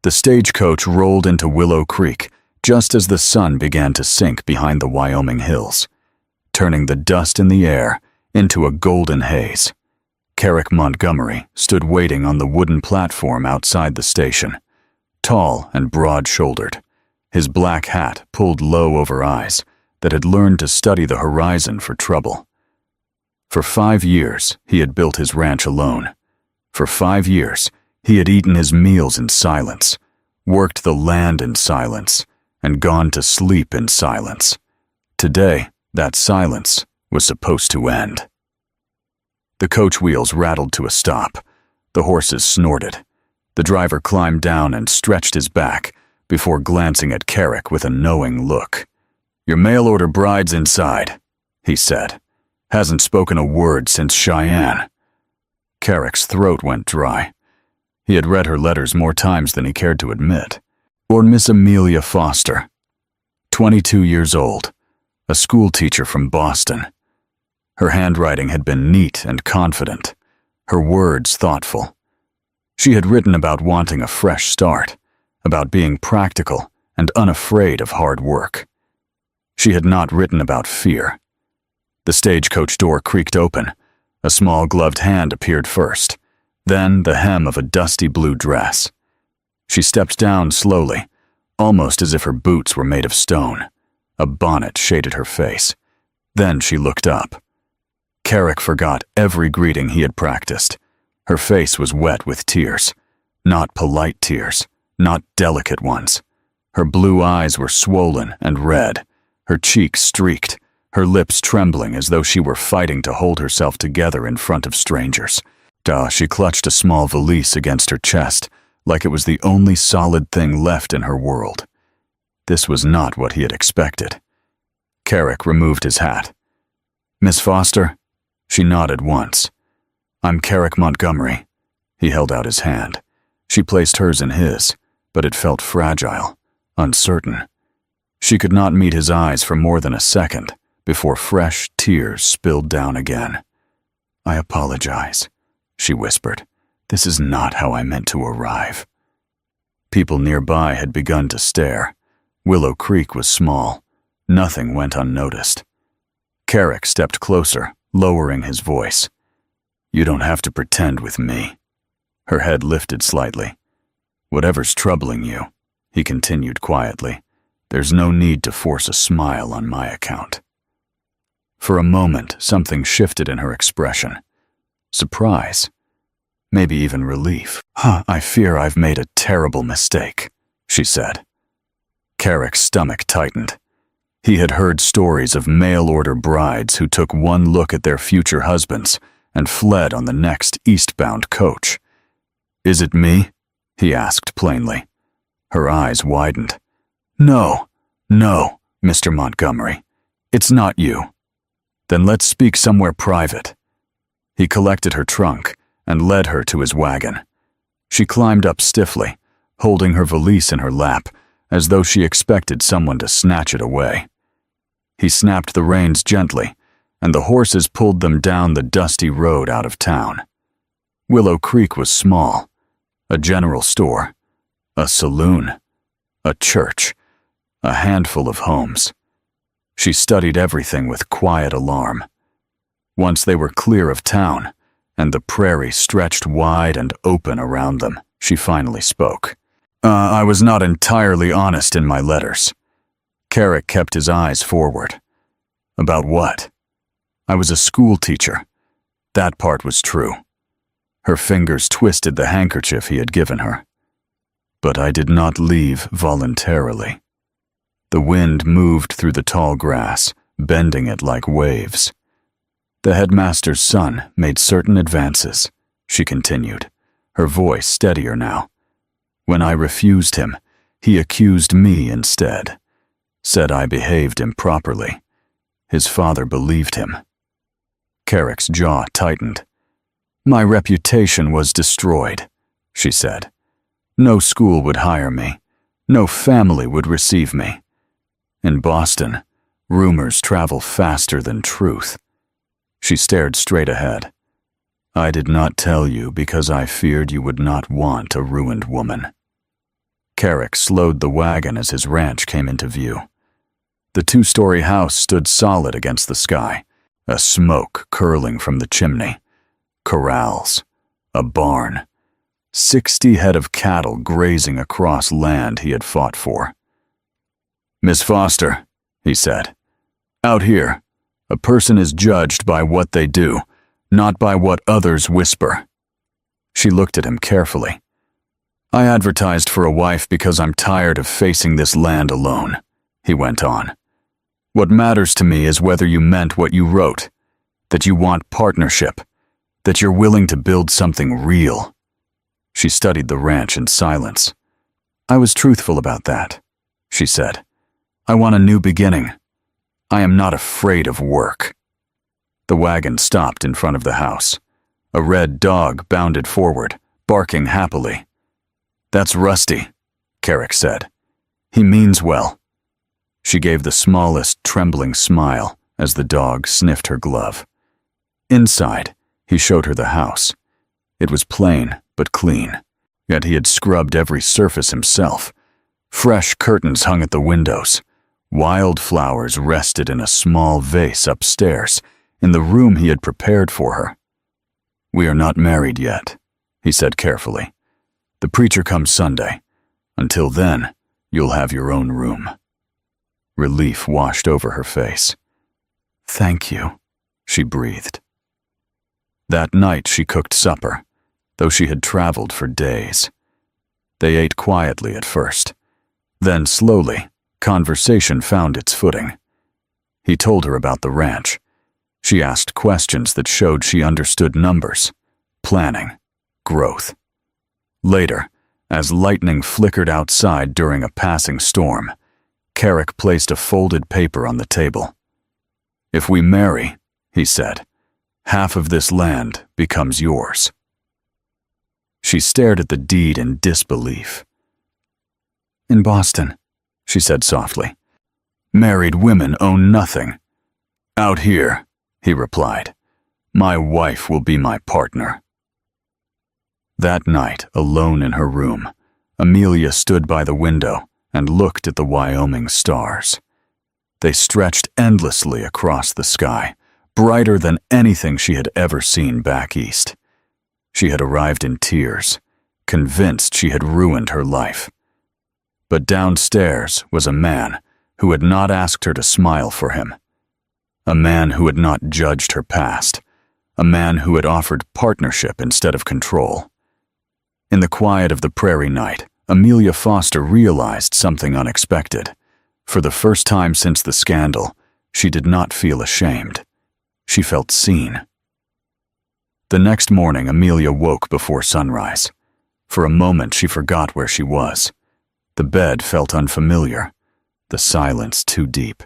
The stagecoach rolled into Willow Creek just as the sun began to sink behind the Wyoming hills, turning the dust in the air into a golden haze. Carrick Montgomery stood waiting on the wooden platform outside the station, tall and broad-shouldered, his black hat pulled low over eyes that had learned to study the horizon for trouble. For 5 years, he had built his ranch alone. For 5 years, he had eaten his meals in silence, worked the land in silence, and gone to sleep in silence. Today, that silence was supposed to end. The coach wheels rattled to a stop. The horses snorted. The driver climbed down and stretched his back before glancing at Carrick with a knowing look. "Your mail-order bride's inside," he said. "Hasn't spoken a word since Cheyenne." Carrick's throat went dry. He had read her letters more times than he cared to admit. For Miss Amelia Foster, 22 years old, a schoolteacher from Boston. Her handwriting had been neat and confident, her words thoughtful. She had written about wanting a fresh start, about being practical and unafraid of hard work. She had not written about fear. The stagecoach door creaked open. A small gloved hand appeared first, then the hem of a dusty blue dress. She stepped down slowly, almost as if her boots were made of stone. A bonnet shaded her face. Then she looked up. Carrick forgot every greeting he had practiced. Her face was wet with tears. Not polite tears, not delicate ones. Her blue eyes were swollen and red, her cheeks streaked, her lips trembling as though she were fighting to hold herself together in front of strangers. She clutched a small valise against her chest, like it was the only solid thing left in her world. This was not what he had expected. Carrick removed his hat. "Miss Foster?" She nodded once. "I'm Carrick Montgomery." He held out his hand. She placed hers in his, but it felt fragile, uncertain. She could not meet his eyes for more than a second before fresh tears spilled down again. "I apologize," she whispered. "This is not how I meant to arrive." People nearby had begun to stare. Willow Creek was small. Nothing went unnoticed. Carrick stepped closer, lowering his voice. "You don't have to pretend with me." Her head lifted slightly. "Whatever's troubling you," he continued quietly, "there's no need to force a smile on my account." For a moment, something shifted in her expression. Surprise. Maybe even relief. "I fear I've made a terrible mistake," she said. Carrick's stomach tightened. He had heard stories of mail-order brides who took one look at their future husbands and fled on the next eastbound coach. "Is it me?" he asked plainly. Her eyes widened. No, Mr. Montgomery. It's not you." "Then let's speak somewhere private." He collected her trunk and led her to his wagon. She climbed up stiffly, holding her valise in her lap, as though she expected someone to snatch it away. He snapped the reins gently, and the horses pulled them down the dusty road out of town. Willow Creek was small. A general store, a saloon, a church, a handful of homes. She studied everything with quiet alarm. Once they were clear of town, and the prairie stretched wide and open around them, she finally spoke. I was not entirely honest in my letters." Carrick kept his eyes forward. "About what?" "I was a school teacher. That part was true." Her fingers twisted the handkerchief he had given her. "But I did not leave voluntarily." The wind moved through the tall grass, bending it like waves. "The headmaster's son made certain advances," she continued, her voice steadier now. "When I refused him, he accused me instead. Said I behaved improperly. His father believed him." Carrick's jaw tightened. "My reputation was destroyed," she said. "No school would hire me. No family would receive me. In Boston, rumors travel faster than truth." She stared straight ahead. "I did not tell you because I feared you would not want a ruined woman." Carrick slowed the wagon as his ranch came into view. The two-story house stood solid against the sky, a smoke curling from the chimney. Corrals, a barn, 60 head of cattle grazing across land he had fought for. "Miss Foster," he said, "out here, a person is judged by what they do, not by what others whisper." She looked at him carefully. "I advertised for a wife because I'm tired of facing this land alone," he went on. "What matters to me is whether you meant what you wrote, that you want partnership, that you're willing to build something real." She studied the ranch in silence. "I was truthful about that," she said. "I want a new beginning. I am not afraid of work." The wagon stopped in front of the house. A red dog bounded forward, barking happily. "That's Rusty," Carrick said. "He means well." She gave the smallest, trembling smile as the dog sniffed her glove. Inside, he showed her the house. It was plain but clean, yet he had scrubbed every surface himself. Fresh curtains hung at the windows. Wildflowers rested in a small vase upstairs, in the room he had prepared for her. "We are not married yet," he said carefully. "The preacher comes Sunday. Until then, you'll have your own room." Relief washed over her face. "Thank you," she breathed. That night she cooked supper, though she had traveled for days. They ate quietly at first. Then slowly, conversation found its footing. He told her about the ranch. She asked questions that showed she understood numbers, planning, growth. Later, as lightning flickered outside during a passing storm, Carrick placed a folded paper on the table. "If we marry," he said, "half of this land becomes yours." She stared at the deed in disbelief. "In Boston," she said softly, "married women own nothing." "Out here," he replied, "my wife will be my partner." That night, alone in her room, Amelia stood by the window and looked at the Wyoming stars. They stretched endlessly across the sky, brighter than anything she had ever seen back east. She had arrived in tears, convinced she had ruined her life. But downstairs was a man who had not asked her to smile for him. A man who had not judged her past. A man who had offered partnership instead of control. In the quiet of the prairie night, Amelia Foster realized something unexpected. For the first time since the scandal, she did not feel ashamed. She felt seen. The next morning, Amelia woke before sunrise. For a moment, she forgot where she was. The bed felt unfamiliar, the silence too deep.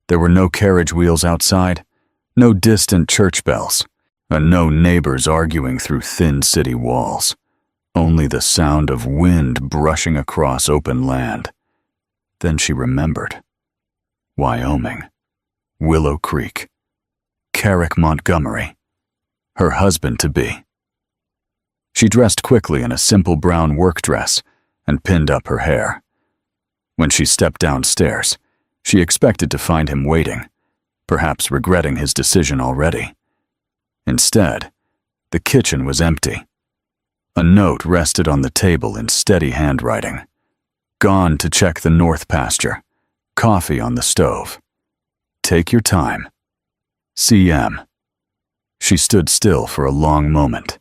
There were no carriage wheels outside, no distant church bells, and no neighbors arguing through thin city walls. Only the sound of wind brushing across open land. Then she remembered. Wyoming. Willow Creek. Carrick Montgomery. Her husband-to-be. She dressed quickly in a simple brown work dress and pinned up her hair. When she stepped downstairs, she expected to find him waiting, perhaps regretting his decision already. Instead, the kitchen was empty. A note rested on the table in steady handwriting. Gone to check the north pasture. Coffee on the stove. Take your time. CM. She stood still for a long moment.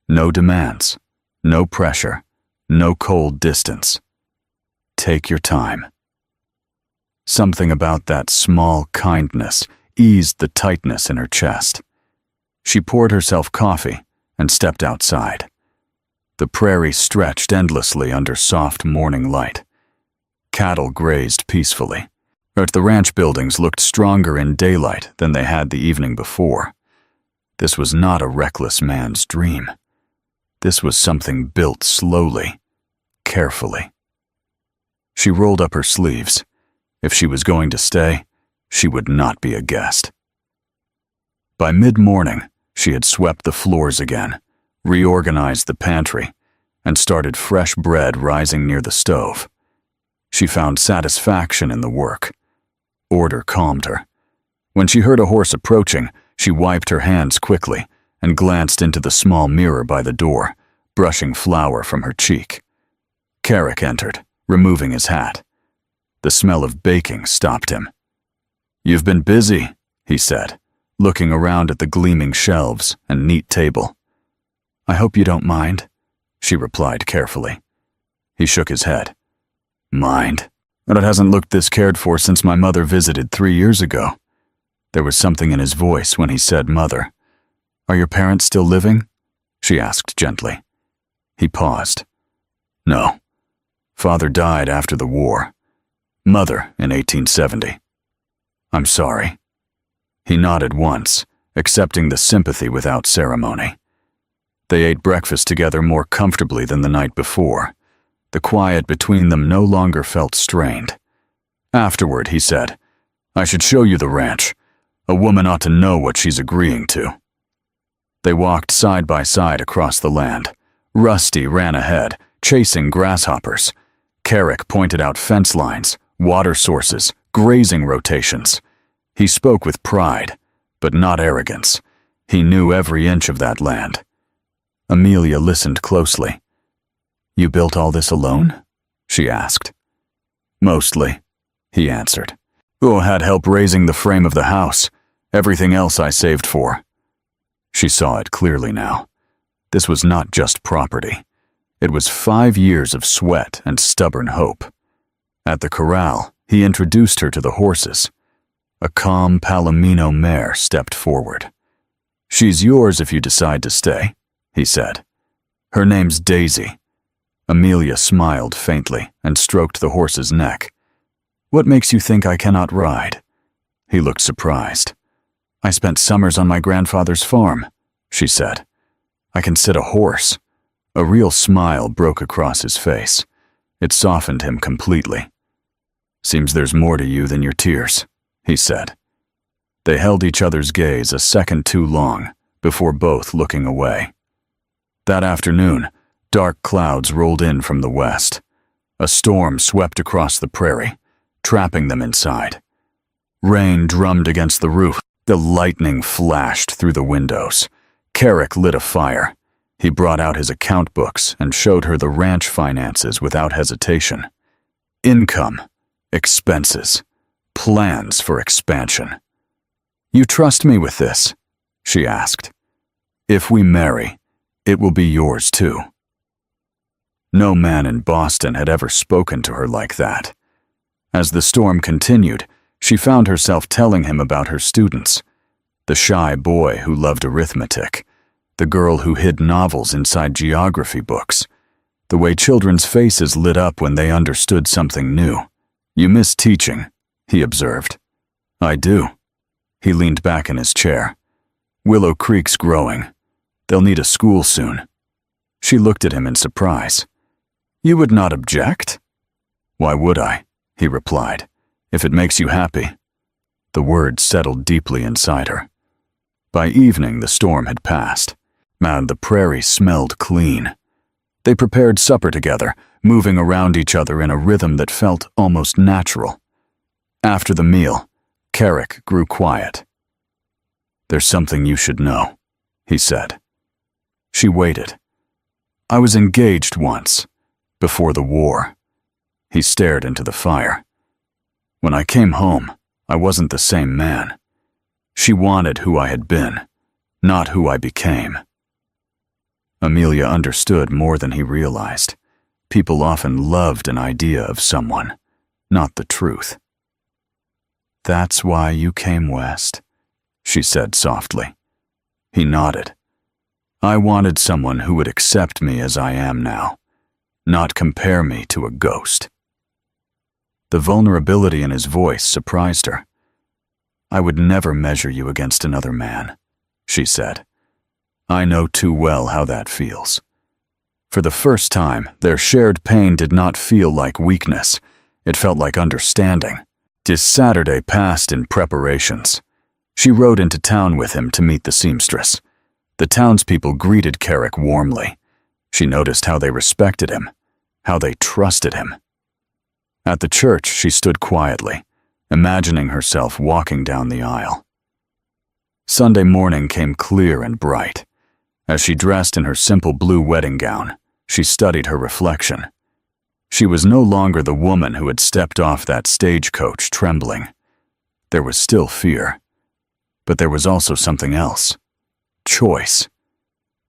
No demands, no pressure, no cold distance. Take your time. Something about that small kindness eased the tightness in her chest. She poured herself coffee and stepped outside. The prairie stretched endlessly under soft morning light. Cattle grazed peacefully, but the ranch buildings looked stronger in daylight than they had the evening before. This was not a reckless man's dream. This was something built slowly, carefully. She rolled up her sleeves. If she was going to stay, she would not be a guest. By mid-morning, she had swept the floors again, reorganized the pantry, and started fresh bread rising near the stove. She found satisfaction in the work. Order calmed her. When she heard a horse approaching, she wiped her hands quickly and glanced into the small mirror by the door, brushing flour from her cheek. Carrick entered, removing his hat. The smell of baking stopped him. "You've been busy," he said, looking around at the gleaming shelves and neat table. "I hope you don't mind," she replied carefully. He shook his head. "Mind? But it hasn't looked this cared for since my mother visited 3 years ago." There was something in his voice when he said mother. "Are your parents still living?" she asked gently. He paused. "No. Father died after the war. Mother in 1870. "I'm sorry." He nodded once, accepting the sympathy without ceremony. They ate breakfast together more comfortably than the night before. The quiet between them no longer felt strained. Afterward, he said, "I should show you the ranch. A woman ought to know what she's agreeing to." They walked side by side across the land. Rusty ran ahead, chasing grasshoppers. Carrick pointed out fence lines, water sources, grazing rotations. He spoke with pride, but not arrogance. He knew every inch of that land. Amelia listened closely. "You built all this alone?" she asked. "Mostly," he answered. "I had help raising the frame of the house. Everything else I saved for." She saw it clearly now. This was not just property. It was 5 years of sweat and stubborn hope. At the corral, he introduced her to the horses. A calm Palomino mare stepped forward. "She's yours if you decide to stay," he said. "Her name's Daisy." Amelia smiled faintly and stroked the horse's neck. "What makes you think I cannot ride?" He looked surprised. "I spent summers on my grandfather's farm," she said. "I can sit a horse." A real smile broke across his face. It softened him completely. "Seems there's more to you than your tears," he said. They held each other's gaze a second too long before both looking away. That afternoon, dark clouds rolled in from the west. A storm swept across the prairie, trapping them inside. Rain drummed against the roof. The lightning flashed through the windows. Carrick lit a fire. He brought out his account books and showed her the ranch finances without hesitation. Income, expenses, plans for expansion. "You trust me with this?" she asked. "If we marry, it will be yours too." No man in Boston had ever spoken to her like that. As the storm continued, she found herself telling him about her students. The shy boy who loved arithmetic, the girl who hid novels inside geography books, the way children's faces lit up when they understood something new. "You miss teaching," he observed. "I do." He leaned back in his chair. "Willow Creek's growing. They'll need a school soon." She looked at him in surprise. "You would not object?" "Why would I?" he replied. "If it makes you happy." The words settled deeply inside her. By evening, the storm had passed, and the prairie smelled clean. They prepared supper together, moving around each other in a rhythm that felt almost natural. After the meal, Carrick grew quiet. "There's something you should know," he said. She waited. "I was engaged once, before the war." He stared into the fire. "When I came home, I wasn't the same man. She wanted who I had been, not who I became." Amelia understood more than he realized. People often loved an idea of someone, not the truth. "That's why you came west," she said softly. He nodded. "I wanted someone who would accept me as I am now, not compare me to a ghost." The vulnerability in his voice surprised her. "I would never measure you against another man," she said. "I know too well how that feels." For the first time, their shared pain did not feel like weakness. It felt like understanding. His Saturday passed in preparations. She rode into town with him to meet the seamstress. The townspeople greeted Carrick warmly. She noticed how they respected him, how they trusted him. At the church, she stood quietly, imagining herself walking down the aisle. Sunday morning came clear and bright. As she dressed in her simple blue wedding gown, she studied her reflection. She was no longer the woman who had stepped off that stagecoach trembling. There was still fear, but there was also something else. Choice.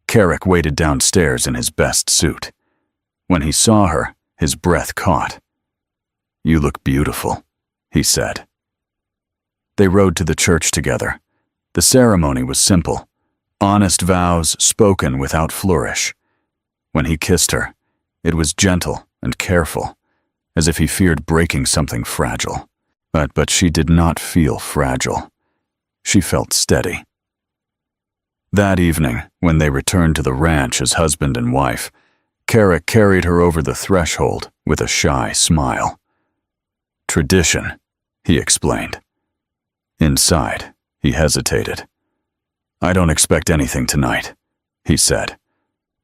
Carrick waited downstairs in his best suit. When he saw her, his breath caught. "You look beautiful," he said. They rode to the church together. The ceremony was simple, honest vows spoken without flourish. When he kissed her, it was gentle and careful, as if he feared breaking something fragile. But she did not feel fragile. She felt steady. That evening, when they returned to the ranch as husband and wife, Carrick carried her over the threshold with a shy smile. "Tradition," he explained. Inside, he hesitated. "I don't expect anything tonight," he said.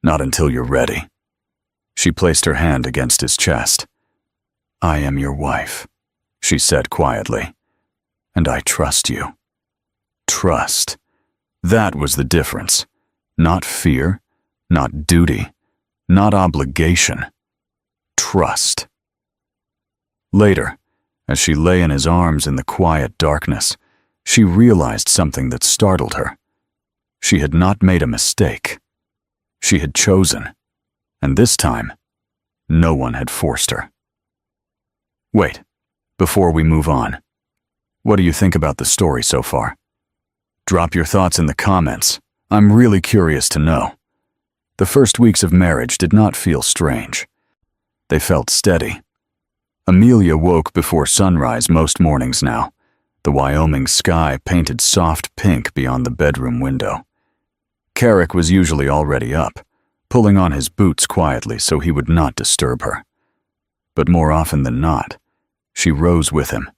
"Not until you're ready." She placed her hand against his chest. "I am your wife," she said quietly, "and I trust you." Trust. That was the difference. Not fear, not duty, not obligation. Trust. Later, as she lay in his arms in the quiet darkness, she realized something that startled her. She had not made a mistake. She had chosen, and this time, no one had forced her. Wait, before we move on, what do you think about the story so far? Drop your thoughts in the comments. I'm really curious to know. The first weeks of marriage did not feel strange. They felt steady. Amelia woke before sunrise most mornings now, the Wyoming sky painted soft pink beyond the bedroom window. Carrick was usually already up, pulling on his boots quietly so he would not disturb her. But more often than not, she rose with him.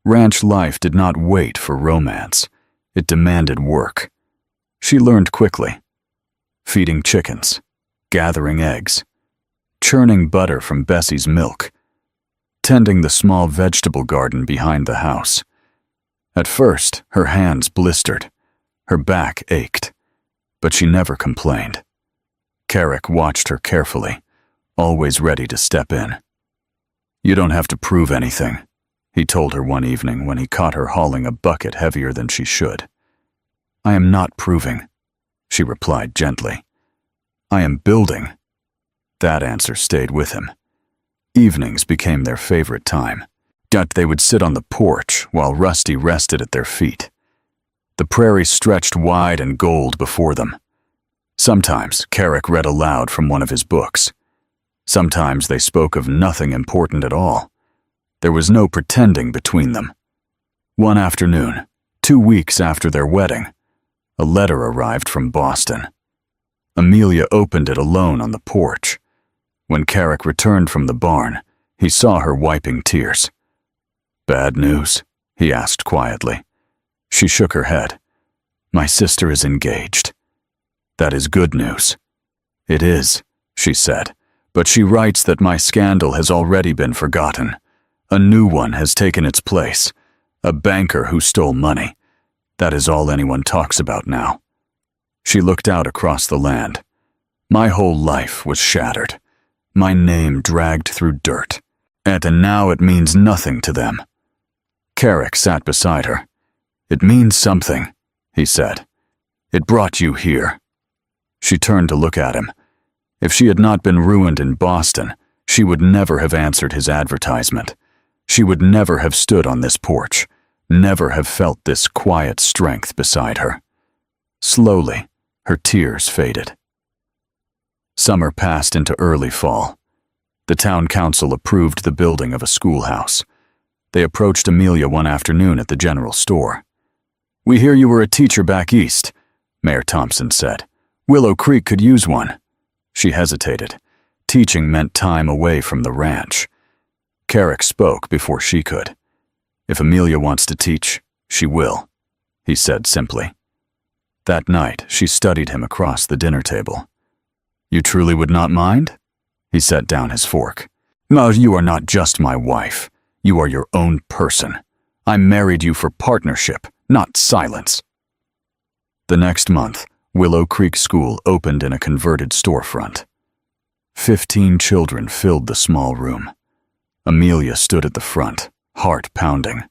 Ranch life did not wait for romance. It demanded work. She learned quickly. Feeding chickens, gathering eggs, churning butter from Bessie's milk, tending the small vegetable garden behind the house. At first, her hands blistered, her back ached, but she never complained. Carrick watched her carefully, always ready to step in. "You don't have to prove anything," he told her one evening when he caught her hauling a bucket heavier than she should. "I am not proving," she replied gently. "I am building." That answer stayed with him. Evenings became their favorite time. They would sit on the porch while Rusty rested at their feet. The prairie stretched wide and gold before them. Sometimes Carrick read aloud from one of his books. Sometimes they spoke of nothing important at all. There was no pretending between them. One afternoon, 2 weeks after their wedding, a letter arrived from Boston. Amelia opened it alone on the porch. When Carrick returned from the barn, he saw her wiping tears. "Bad news?" he asked quietly. She shook her head. "My sister is engaged." "That is good news." "It is," she said, "but she writes that my scandal has already been forgotten. A new one has taken its place, a banker who stole money. That is all anyone talks about now." She looked out across the land. "My whole life was shattered. My name dragged through dirt. And now it means nothing to them." Carrick sat beside her. "It means something," he said. "It brought you here." She turned to look at him. If she had not been ruined in Boston, she would never have answered his advertisement. She would never have stood on this porch, never have felt this quiet strength beside her. Slowly, her tears faded. Summer passed into early fall. The town council approved the building of a schoolhouse. They approached Amelia one afternoon at the general store. "We hear you were a teacher back east," Mayor Thompson said. "Willow Creek could use one." She hesitated. Teaching meant time away from the ranch. Carrick spoke before she could. "If Amelia wants to teach, she will," he said simply. That night, she studied him across the dinner table. You truly would not mind? He set down his fork. No, you are not just my wife. You are your own person. I married you for partnership, not silence. The next month, Willow Creek School opened in a converted storefront. 15 children filled the small room. Amelia stood at the front, heart pounding,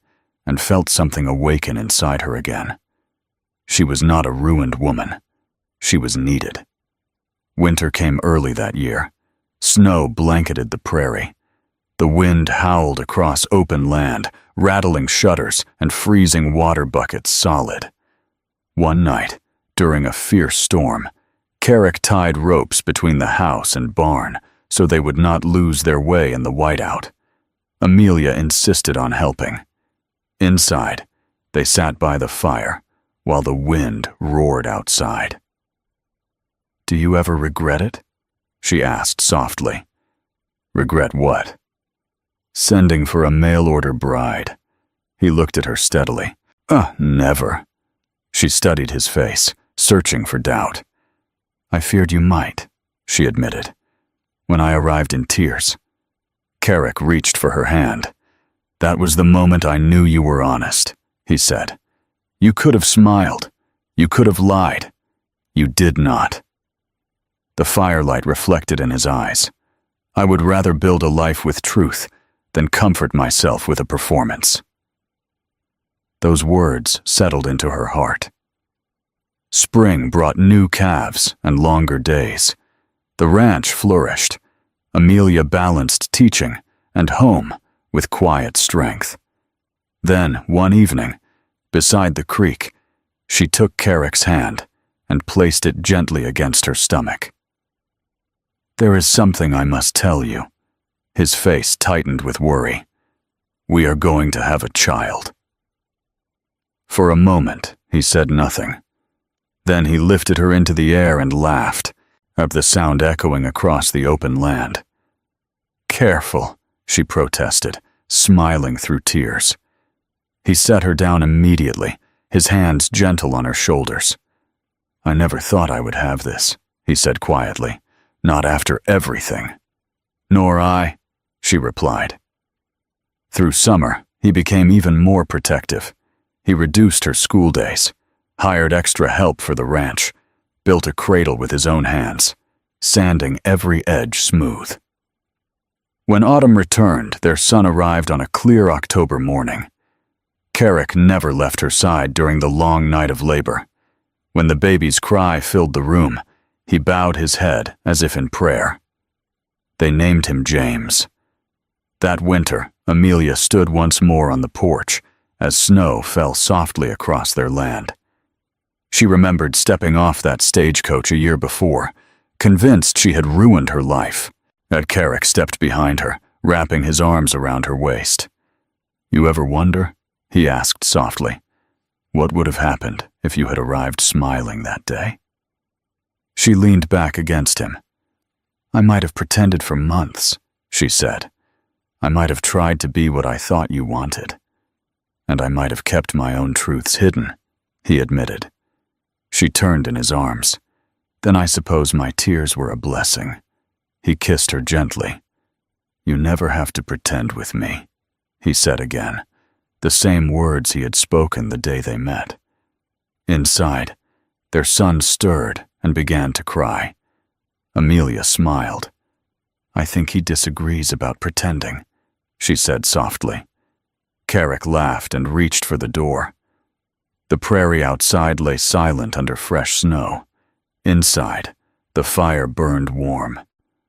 and felt something awaken inside her again. She was not a ruined woman. She was needed. Winter came early that year. Snow blanketed the prairie. The wind howled across open land, rattling shutters and freezing water buckets solid. One night, during a fierce storm, Carrick tied ropes between the house and barn so they would not lose their way in the whiteout. Amelia insisted on helping. Inside, they sat by the fire while the wind roared outside. "Do you ever regret it?" she asked softly. "Regret what?" "Sending for a mail-order bride." He looked at her steadily. Never." She studied his face, searching for doubt. "I feared you might," she admitted. "When I arrived in tears." Carrick reached for her hand. "That was the moment I knew you were honest," he said. "You could have smiled. You could have lied. You did not." The firelight reflected in his eyes. "I would rather build a life with truth than comfort myself with a performance." Those words settled into her heart. Spring brought new calves and longer days. The ranch flourished. Amelia balanced teaching and home with quiet strength. Then, one evening, beside the creek, she took Carrick's hand and placed it gently against her stomach. "There is something I must tell you." His face tightened with worry. "We are going to have a child." For a moment, he said nothing. Then he lifted her into the air and laughed, at the sound echoing across the open land. "Careful," she protested, smiling through tears. He set her down immediately, his hands gentle on her shoulders. "I never thought I would have this," he said quietly. "Not after everything." "Nor I," she replied. Through summer, he became even more protective. He reduced her school days, hired extra help for the ranch, built a cradle with his own hands, sanding every edge smooth. When autumn returned, their son arrived on a clear October morning. Carrick never left her side during the long night of labor. When the baby's cry filled the room, he bowed his head as if in prayer. They named him James. That winter, Amelia stood once more on the porch as snow fell softly across their land. She remembered stepping off that stagecoach a year before, convinced she had ruined her life. Ed Carrick stepped behind her, wrapping his arms around her waist. "You ever wonder?" he asked softly. "What would have happened if you had arrived smiling that day?" She leaned back against him. "I might have pretended for months," she said. "I might have tried to be what I thought you wanted. And I might have kept my own truths hidden," he admitted. She turned in his arms. "Then I suppose my tears were a blessing." He kissed her gently. "You never have to pretend with me," he said again, the same words he had spoken the day they met. Inside, their son stirred and began to cry. Amelia smiled. "I think he disagrees about pretending," she said softly. Carrick laughed and reached for the door. The prairie outside lay silent under fresh snow. Inside, the fire burned warm,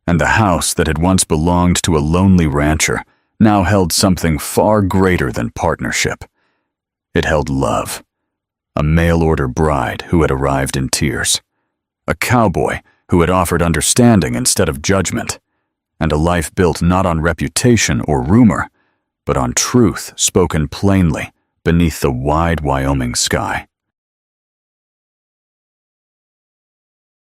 and the house that had once belonged to a lonely rancher now held something far greater than partnership. It held love. A mail-order bride who had arrived in tears. A cowboy who had offered understanding instead of judgment. And a life built not on reputation or rumor, but on truth spoken plainly beneath the wide Wyoming sky.